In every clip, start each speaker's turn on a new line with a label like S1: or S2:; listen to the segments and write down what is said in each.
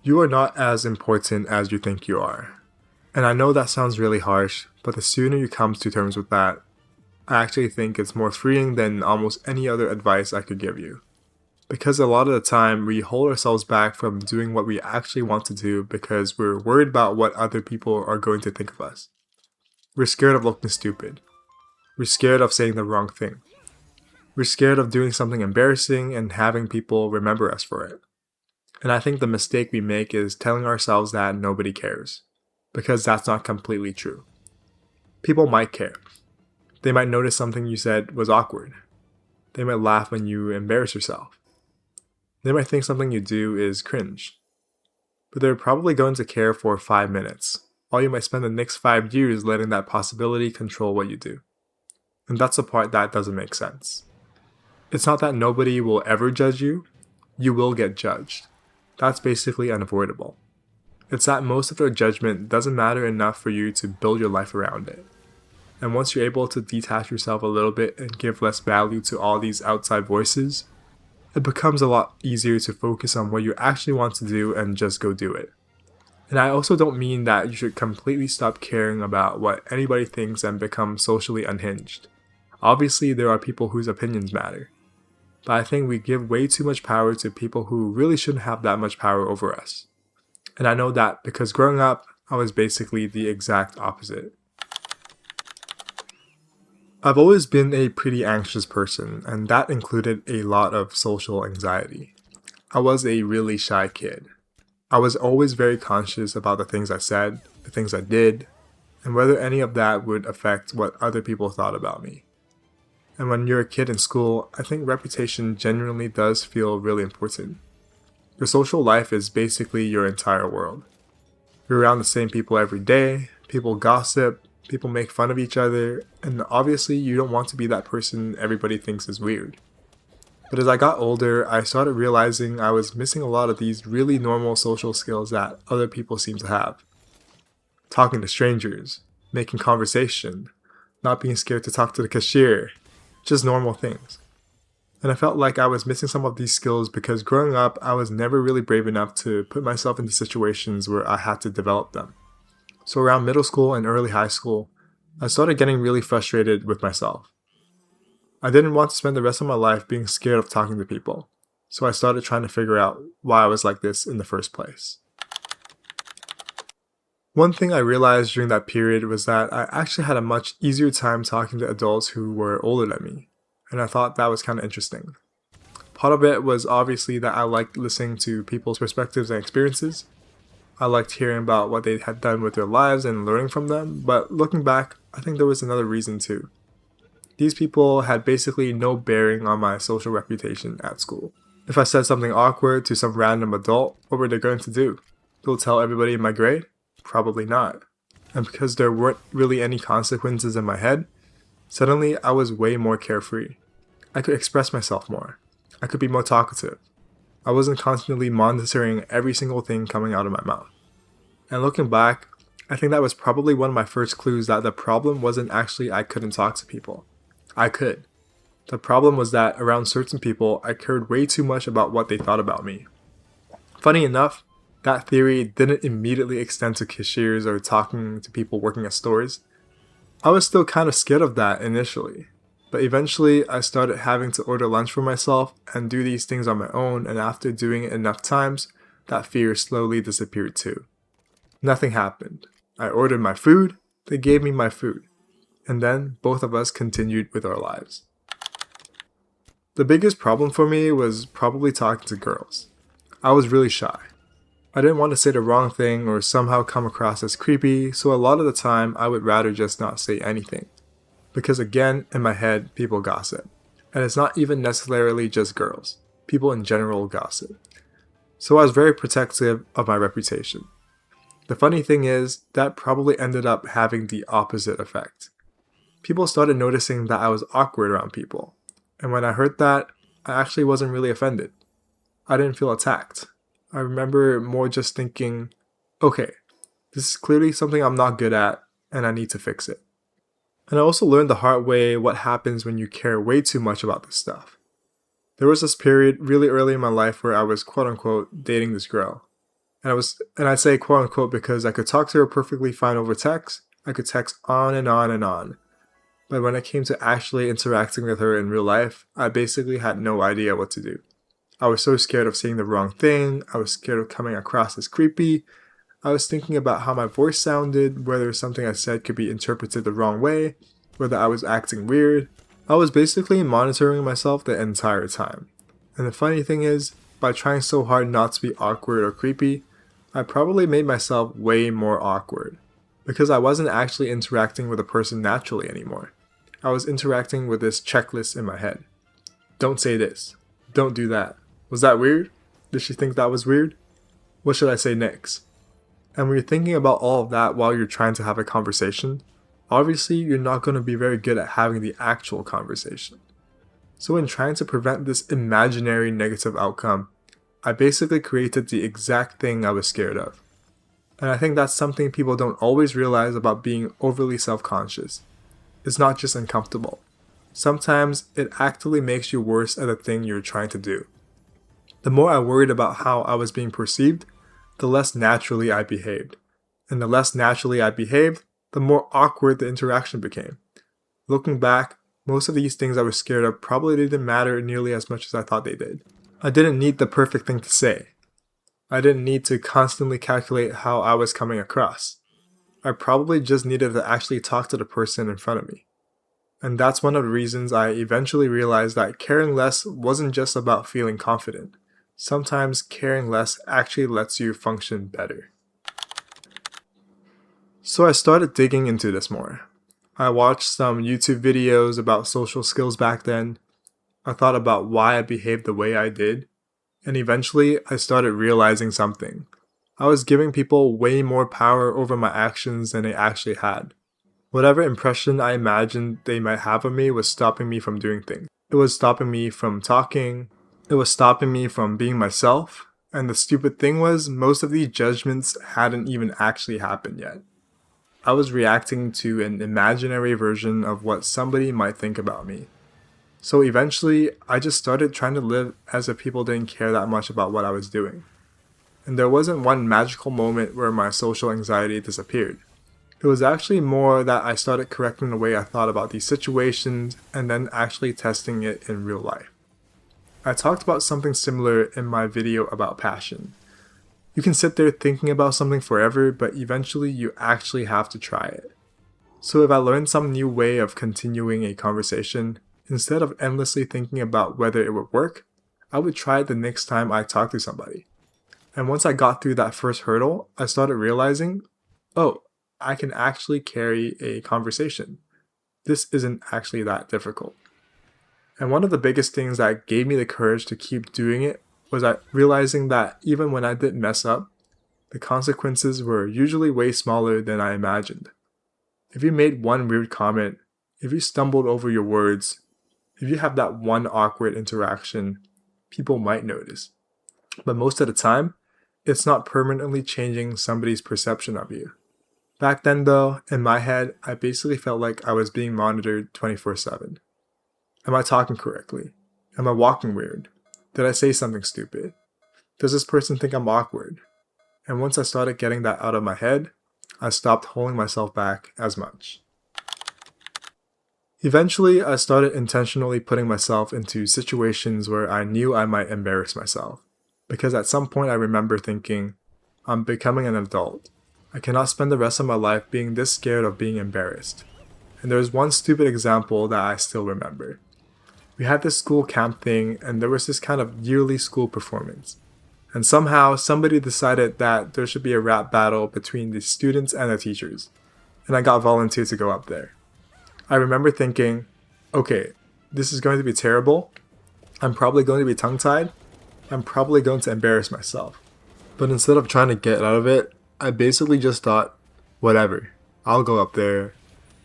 S1: You are not as important as you think you are. And I know that sounds really harsh, but the sooner you come to terms with that, I actually think it's more freeing than almost any other advice I could give you. Because a lot of the time, we hold ourselves back from doing what we actually want to do because we're worried about what other people are going to think of us. We're scared of looking stupid. We're scared of saying the wrong thing. We're scared of doing something embarrassing and having people remember us for it. And I think the mistake we make is telling ourselves that nobody cares, because that's not completely true. People might care. They might notice something you said was awkward. They might laugh when you embarrass yourself. They might think something you do is cringe. But they're probably going to care for 5 minutes, while you might spend the next 5 years letting that possibility control what you do. And that's the part that doesn't make sense. It's not that nobody will ever judge you. You will get judged. That's basically unavoidable. It's that most of their judgment doesn't matter enough for you to build your life around it. And once you're able to detach yourself a little bit and give less value to all these outside voices, it becomes a lot easier to focus on what you actually want to do and just go do it. And I also don't mean that you should completely stop caring about what anybody thinks and become socially unhinged. Obviously, there are people whose opinions matter. But I think we give way too much power to people who really shouldn't have that much power over us. And I know that because growing up, I was basically the exact opposite. I've always been a pretty anxious person, and that included a lot of social anxiety. I was a really shy kid. I was always very conscious about the things I said, the things I did, and whether any of that would affect what other people thought about me. And when you're a kid in school, I think reputation genuinely does feel really important. Your social life is basically your entire world. You're around the same people every day, people gossip, people make fun of each other, and obviously you don't want to be that person everybody thinks is weird. But as I got older, I started realizing I was missing a lot of these really normal social skills that other people seem to have. Talking to strangers, making conversation, not being scared to talk to the cashier, just normal things. And I felt like I was missing some of these skills because growing up, I was never really brave enough to put myself into situations where I had to develop them. So around middle school and early high school, I started getting really frustrated with myself. I didn't want to spend the rest of my life being scared of talking to people, so I started trying to figure out why I was like this in the first place. One thing I realized during that period was that I actually had a much easier time talking to adults who were older than me, and I thought that was kind of interesting. Part of it was obviously that I liked listening to people's perspectives and experiences. I liked hearing about what they had done with their lives and learning from them, but looking back, I think there was another reason too. These people had basically no bearing on my social reputation at school. If I said something awkward to some random adult, what were they going to do? They'll tell everybody in my grade? Probably not. And because there weren't really any consequences in my head, suddenly I was way more carefree. I could express myself more. I could be more talkative. I wasn't constantly monitoring every single thing coming out of my mouth. And looking back, I think that was probably one of my first clues that the problem wasn't actually I couldn't talk to people. I could. The problem was that around certain people, I cared way too much about what they thought about me. Funny enough, that theory didn't immediately extend to cashiers or talking to people working at stores. I was still kind of scared of that initially. But eventually, I started having to order lunch for myself and do these things on my own, and after doing it enough times, that fear slowly disappeared too. Nothing happened. I ordered my food, they gave me my food, and then both of us continued with our lives. The biggest problem for me was probably talking to girls. I was really shy. I didn't want to say the wrong thing or somehow come across as creepy, so a lot of the time I would rather just not say anything. Because again, in my head, people gossip. And it's not even necessarily just girls. People in general gossip. So I was very protective of my reputation. The funny thing is, that probably ended up having the opposite effect. People started noticing that I was awkward around people. And when I heard that, I actually wasn't really offended. I didn't feel attacked. I remember more just thinking, okay, this is clearly something I'm not good at, and I need to fix it. And I also learned the hard way what happens when you care way too much about this stuff. There was this period really early in my life where I was quote-unquote dating this girl. And I'd say quote unquote because I could talk to her perfectly fine over text. I could text on and on and on. But when it came to actually interacting with her in real life, I basically had no idea what to do. I was so scared of saying the wrong thing. I was scared of coming across as creepy. I was thinking about how my voice sounded, whether something I said could be interpreted the wrong way, whether I was acting weird. I was basically monitoring myself the entire time. And the funny thing is, by trying so hard not to be awkward or creepy, I probably made myself way more awkward. Because I wasn't actually interacting with a person naturally anymore. I was interacting with this checklist in my head. Don't say this. Don't do that. Was that weird? Did she think that was weird? What should I say next? And when you're thinking about all of that while you're trying to have a conversation, obviously you're not going to be very good at having the actual conversation. So in trying to prevent this imaginary negative outcome, I basically created the exact thing I was scared of. And I think that's something people don't always realize about being overly self-conscious. It's not just uncomfortable. Sometimes it actively makes you worse at the thing you're trying to do. The more I worried about how I was being perceived, the less naturally I behaved. And the less naturally I behaved, the more awkward the interaction became. Looking back, most of these things I was scared of probably didn't matter nearly as much as I thought they did. I didn't need the perfect thing to say. I didn't need to constantly calculate how I was coming across. I probably just needed to actually talk to the person in front of me. And that's one of the reasons I eventually realized that caring less wasn't just about feeling confident. Sometimes caring less actually lets you function better. So I started digging into this more. I watched some YouTube videos about social skills back then. I thought about why I behaved the way I did. And eventually I started realizing something. I was giving people way more power over my actions than they actually had. Whatever impression I imagined they might have of me was stopping me from doing things. It was stopping me from talking. It was stopping me from being myself. And the stupid thing was, most of these judgments hadn't even actually happened yet. I was reacting to an imaginary version of what somebody might think about me. So eventually, I just started trying to live as if people didn't care that much about what I was doing. And there wasn't one magical moment where my social anxiety disappeared. It was actually more that I started correcting the way I thought about these situations and then actually testing it in real life. I talked about something similar in my video about passion. You can sit there thinking about something forever, but eventually you actually have to try it. So if I learned some new way of continuing a conversation, instead of endlessly thinking about whether it would work, I would try it the next time I talk to somebody. And once I got through that first hurdle, I started realizing, oh, I can actually carry a conversation. This isn't actually that difficult. And one of the biggest things that gave me the courage to keep doing it was realizing that even when I did mess up, the consequences were usually way smaller than I imagined. If you made one weird comment, if you stumbled over your words, if you have that one awkward interaction, people might notice. But most of the time, it's not permanently changing somebody's perception of you. Back then though, in my head, I basically felt like I was being monitored 24/7. Am I talking correctly? Am I walking weird? Did I say something stupid? Does this person think I'm awkward? And once I started getting that out of my head, I stopped holding myself back as much. Eventually, I started intentionally putting myself into situations where I knew I might embarrass myself. Because at some point I remember thinking, I'm becoming an adult. I cannot spend the rest of my life being this scared of being embarrassed. And there's one stupid example that I still remember. We had this school camp thing and there was this kind of yearly school performance. And somehow somebody decided that there should be a rap battle between the students and the teachers. And I got volunteered to go up there. I remember thinking, okay, this is going to be terrible. I'm probably going to be tongue-tied. I'm probably going to embarrass myself. But instead of trying to get out of it, I basically just thought, whatever, I'll go up there.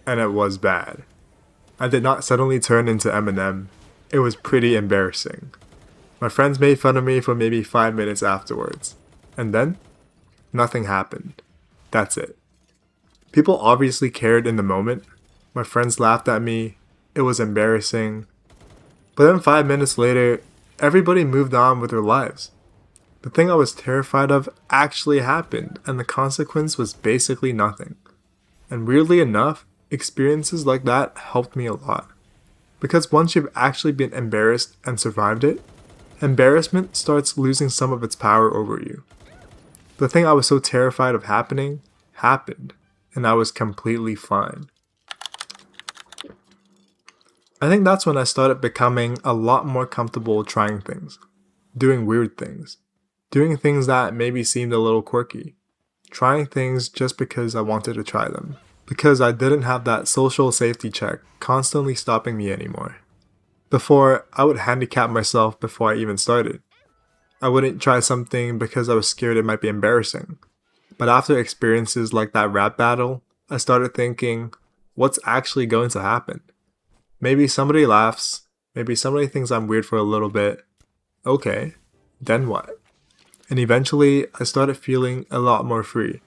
S1: And it was bad. I did not suddenly turn into Eminem. It was pretty embarrassing. My friends made fun of me for maybe 5 minutes afterwards. And then, nothing happened. That's it. People obviously cared in the moment. My friends laughed at me. It was embarrassing. But then 5 minutes later, everybody moved on with their lives. The thing I was terrified of actually happened, and the consequence was basically nothing. And weirdly enough, experiences like that helped me a lot. Because once you've actually been embarrassed and survived it, embarrassment starts losing some of its power over you. The thing I was so terrified of happening, happened, and I was completely fine. I think that's when I started becoming a lot more comfortable trying things, doing weird things, doing things that maybe seemed a little quirky, trying things just because I wanted to try them, because I didn't have that social safety check constantly stopping me anymore. Before, I would handicap myself before I even started. I wouldn't try something because I was scared it might be embarrassing. But after experiences like that rap battle, I started thinking, what's actually going to happen? Maybe somebody laughs, maybe somebody thinks I'm weird for a little bit. Okay, then what? And eventually, I started feeling a lot more free.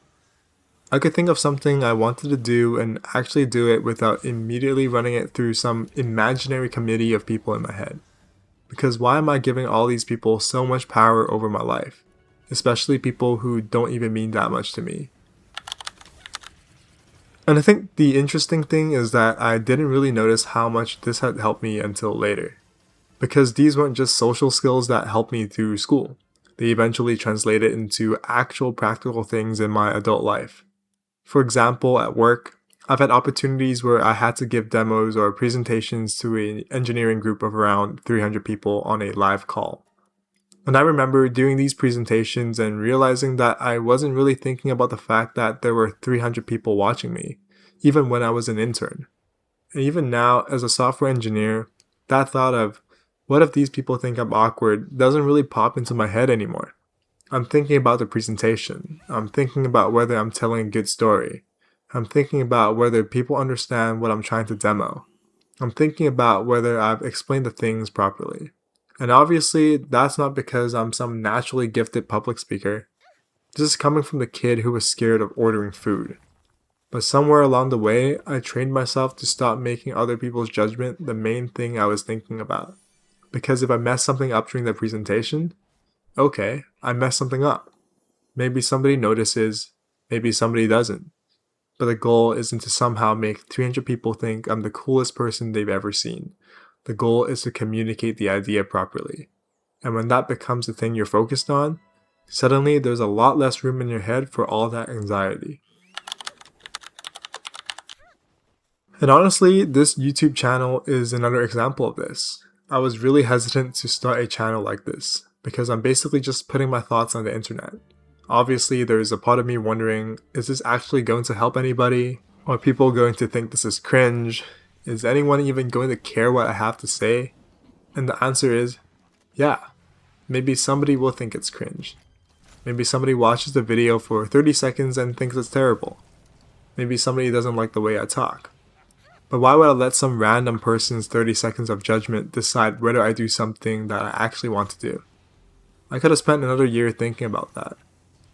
S1: I could think of something I wanted to do and actually do it without immediately running it through some imaginary committee of people in my head. Because why am I giving all these people so much power over my life? Especially people who don't even mean that much to me. And I think the interesting thing is that I didn't really notice how much this had helped me until later. Because these weren't just social skills that helped me through school. They eventually translated into actual practical things in my adult life. For example, at work, I've had opportunities where I had to give demos or presentations to an engineering group of around 300 people on a live call. And I remember doing these presentations and realizing that I wasn't really thinking about the fact that there were 300 people watching me, even when I was an intern. And even now, as a software engineer, that thought of, what if these people think I'm awkward, doesn't really pop into my head anymore. I'm thinking about the presentation. I'm thinking about whether I'm telling a good story. I'm thinking about whether people understand what I'm trying to demo. I'm thinking about whether I've explained the things properly. And obviously, that's not because I'm some naturally gifted public speaker. This is coming from the kid who was scared of ordering food. But somewhere along the way, I trained myself to stop making other people's judgment the main thing I was thinking about. Because if I mess something up during the presentation, okay, I messed something up. Maybe somebody notices, maybe somebody doesn't. But the goal isn't to somehow make 300 people think I'm the coolest person they've ever seen. The goal is to communicate the idea properly. And when that becomes the thing you're focused on, suddenly there's a lot less room in your head for all that anxiety. And honestly, this YouTube channel is another example of this. I was really hesitant to start a channel like this, because I'm basically just putting my thoughts on the internet. Obviously, there's a part of me wondering, is this actually going to help anybody? Are people going to think this is cringe? Is anyone even going to care what I have to say? And the answer is, yeah. Maybe somebody will think it's cringe. Maybe somebody watches the video for 30 seconds and thinks it's terrible. Maybe somebody doesn't like the way I talk. But why would I let some random person's 30 seconds of judgment decide whether I do something that I actually want to do? I could have spent another year thinking about that.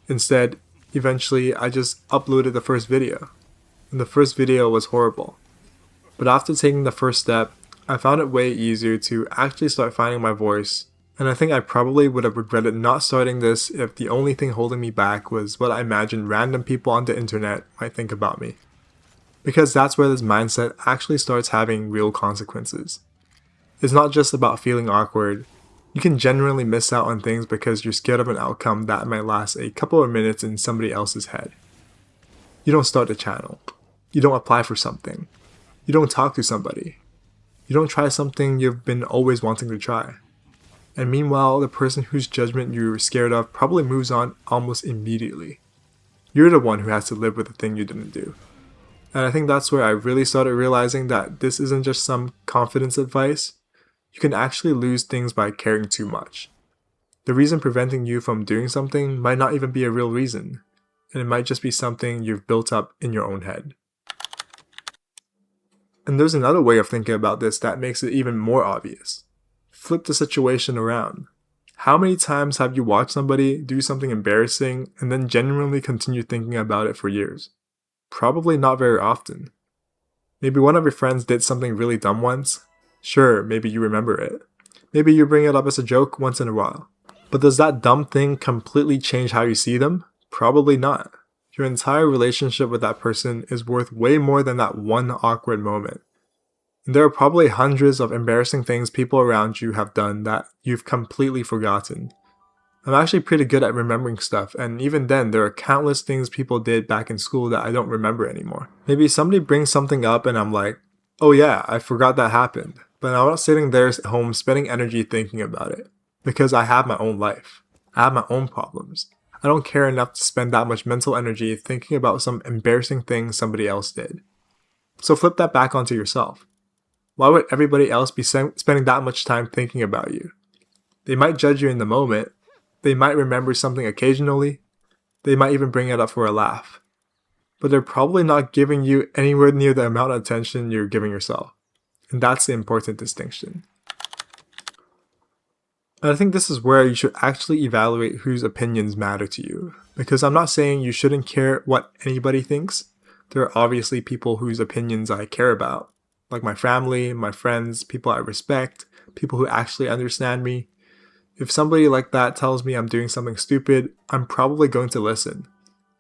S1: Instead, eventually, I just uploaded the first video. And the first video was horrible. But after taking the first step, I found it way easier to actually start finding my voice. And I think I probably would have regretted not starting this if the only thing holding me back was what I imagined random people on the internet might think about me. Because that's where this mindset actually starts having real consequences. It's not just about feeling awkward. You can genuinely miss out on things because you're scared of an outcome that might last a couple of minutes in somebody else's head. You don't start a channel. You don't apply for something. You don't talk to somebody. You don't try something you've been always wanting to try. And meanwhile, the person whose judgment you were scared of probably moves on almost immediately. You're the one who has to live with the thing you didn't do. And I think that's where I really started realizing that this isn't just some confidence advice. You can actually lose things by caring too much. The reason preventing you from doing something might not even be a real reason, and it might just be something you've built up in your own head. And there's another way of thinking about this that makes it even more obvious. Flip the situation around. How many times have you watched somebody do something embarrassing and then genuinely continue thinking about it for years? Probably not very often. Maybe one of your friends did something really dumb once. Sure, maybe you remember it. Maybe you bring it up as a joke once in a while. But does that dumb thing completely change how you see them? Probably not. Your entire relationship with that person is worth way more than that one awkward moment. And there are probably hundreds of embarrassing things people around you have done that you've completely forgotten. I'm actually pretty good at remembering stuff, and even then, there are countless things people did back in school that I don't remember anymore. Maybe somebody brings something up and I'm like, oh yeah, I forgot that happened. But I'm not sitting there at home spending energy thinking about it. Because I have my own life. I have my own problems. I don't care enough to spend that much mental energy thinking about some embarrassing thing somebody else did. So flip that back onto yourself. Why would everybody else be spending that much time thinking about you? They might judge you in the moment. They might remember something occasionally. They might even bring it up for a laugh. But they're probably not giving you anywhere near the amount of attention you're giving yourself. And that's the important distinction. And I think this is where you should actually evaluate whose opinions matter to you. Because I'm not saying you shouldn't care what anybody thinks. There are obviously people whose opinions I care about. Like my family, my friends, people I respect, people who actually understand me. If somebody like that tells me I'm doing something stupid, I'm probably going to listen.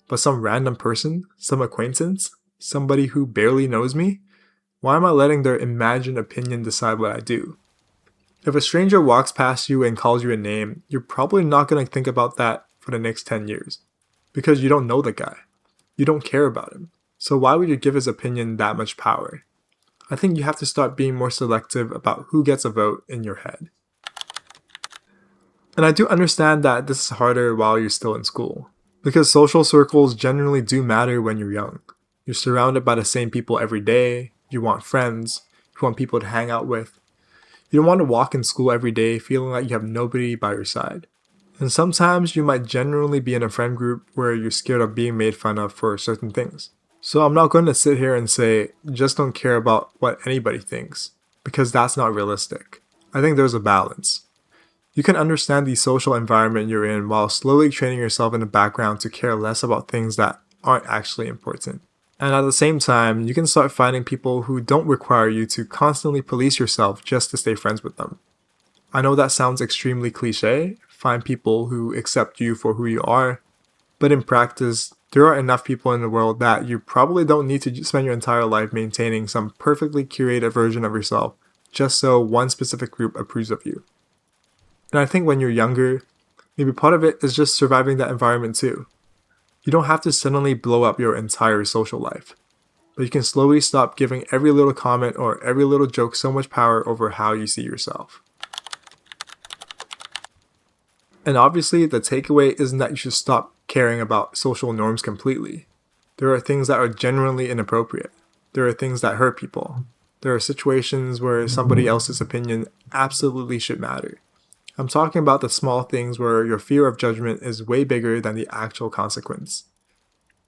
S1: But some random person, some acquaintance, somebody who barely knows me, why am I letting their imagined opinion decide what I do? If a stranger walks past you and calls you a name, you're probably not going to think about that for the next 10 years. Because you don't know the guy. You don't care about him. So why would you give his opinion that much power? I think you have to start being more selective about who gets a vote in your head. And I do understand that this is harder while you're still in school. Because social circles generally do matter when you're young. You're surrounded by the same people every day. You want friends. You want people to hang out with. You don't want to walk in school every day feeling like you have nobody by your side. And sometimes you might genuinely be in a friend group where you're scared of being made fun of for certain things. So I'm not going to sit here and say, just don't care about what anybody thinks, because that's not realistic. I think there's a balance. You can understand the social environment you're in while slowly training yourself in the background to care less about things that aren't actually important. And at the same time, you can start finding people who don't require you to constantly police yourself just to stay friends with them. I know that sounds extremely cliche, find people who accept you for who you are, but in practice, there are enough people in the world that you probably don't need to spend your entire life maintaining some perfectly curated version of yourself just so one specific group approves of you. And I think when you're younger, maybe part of it is just surviving that environment too. You don't have to suddenly blow up your entire social life, but you can slowly stop giving every little comment or every little joke so much power over how you see yourself. And obviously, the takeaway isn't that you should stop caring about social norms completely. There are things that are genuinely inappropriate. There are things that hurt people. There are situations where somebody else's opinion absolutely should matter. I'm talking about the small things where your fear of judgment is way bigger than the actual consequence.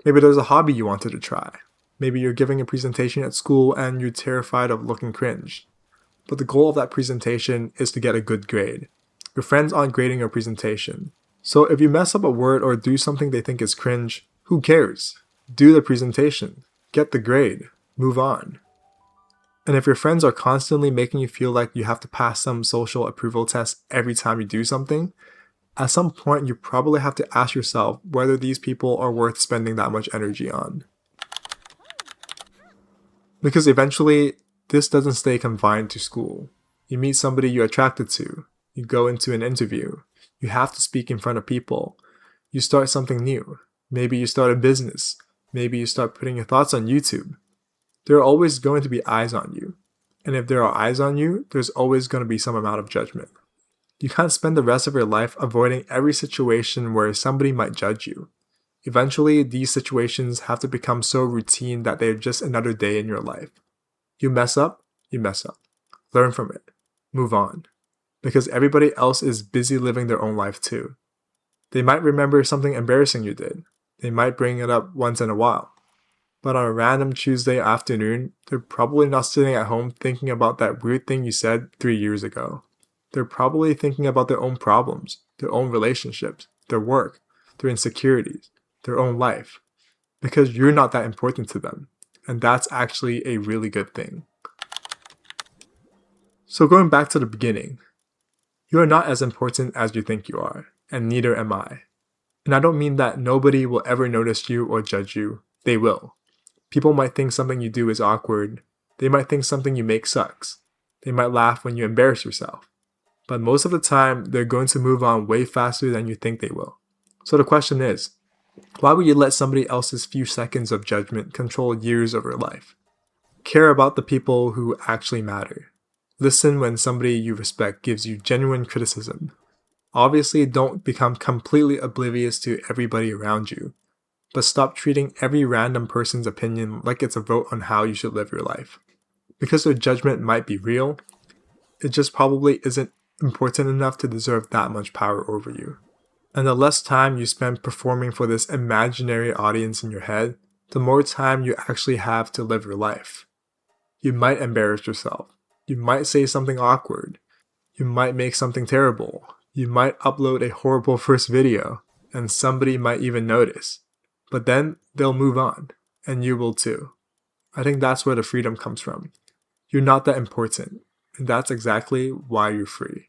S1: Maybe there's a hobby you wanted to try. Maybe you're giving a presentation at school and you're terrified of looking cringe. But the goal of that presentation is to get a good grade. Your friends aren't grading your presentation. So if you mess up a word or do something they think is cringe, who cares? Do the presentation. Get the grade. Move on. And if your friends are constantly making you feel like you have to pass some social approval test every time you do something, at some point you probably have to ask yourself whether these people are worth spending that much energy on. Because eventually, this doesn't stay confined to school. You meet somebody you're attracted to. You go into an interview. You have to speak in front of people. You start something new. Maybe you start a business. Maybe you start putting your thoughts on YouTube. There are always going to be eyes on you. And if there are eyes on you, there's always going to be some amount of judgment. You can't spend the rest of your life avoiding every situation where somebody might judge you. Eventually, these situations have to become so routine that they're just another day in your life. You mess up, you mess up. Learn from it. Move on. Because everybody else is busy living their own life too. They might remember something embarrassing you did. They might bring it up once in a while. But on a random Tuesday afternoon, they're probably not sitting at home thinking about that weird thing you said 3 years ago. They're probably thinking about their own problems, their own relationships, their work, their insecurities, their own life. Because you're not that important to them. And that's actually a really good thing. So going back to the beginning, You are not as important as you think you are, and neither am I. And I don't mean that nobody will ever notice you or judge you. They will. People might think something you do is awkward. They might think something you make sucks. They might laugh when you embarrass yourself. But most of the time, they're going to move on way faster than you think they will. So the question is, why would you let somebody else's few seconds of judgment control years of your life? Care about the people who actually matter. Listen when somebody you respect gives you genuine criticism. Obviously, don't become completely oblivious to everybody around you, but stop treating every random person's opinion like it's a vote on how you should live your life. Because their judgment might be real, it just probably isn't important enough to deserve that much power over you. And the less time you spend performing for this imaginary audience in your head, the more time you actually have to live your life. You might embarrass yourself. You might say something awkward. You might make something terrible. You might upload a horrible first video, and somebody might even notice. But then they'll move on, and you will too. I think that's where the freedom comes from. You're not that important, and that's exactly why you're free.